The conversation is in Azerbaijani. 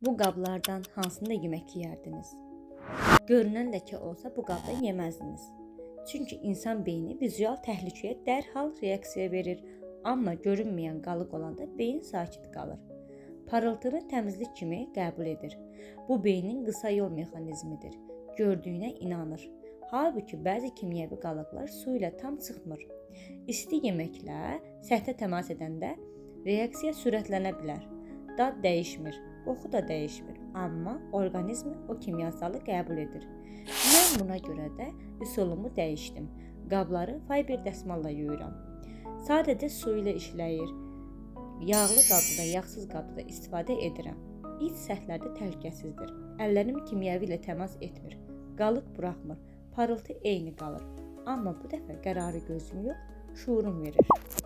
Bu qablardan hansında yemək yeyərdiniz? Görünən ləkə olsa bu qabda yeməzdiniz. Çünki insan beyni vizual təhlükəyə dərhal reaksiya verir, amma görünməyən qalıq olanda beyin sakit qalır. Parıltını təmizlik kimi qəbul edir. Bu beynin qısa yol mexanizmidir. Gördüyünə inanır. Halbuki bəzi kimyəvi qalıqlar su ilə tam çıxmır. İsti yeməklə səthə təmas edəndə reaksiya sürətlənə bilər. Dad dəyişmir, qoxu da dəyişmir, amma orqanizm o kimyasalı qəbul edir. Mən buna görə də üsulumu dəyişdim. Qabları fiber dəsmalla yuyuram. Sadəcə su ilə işləyir. Yağlı qabda da, yağsız qabda da istifadə edirəm. İç səthlərdə təhlükəsizdir. Əllərim kimyəvi ilə təmas etmir. Qalıq buraxmır. Parıltı eyni qalır. Amma bu dəfə qərarı gözüm yox, şuurum verir.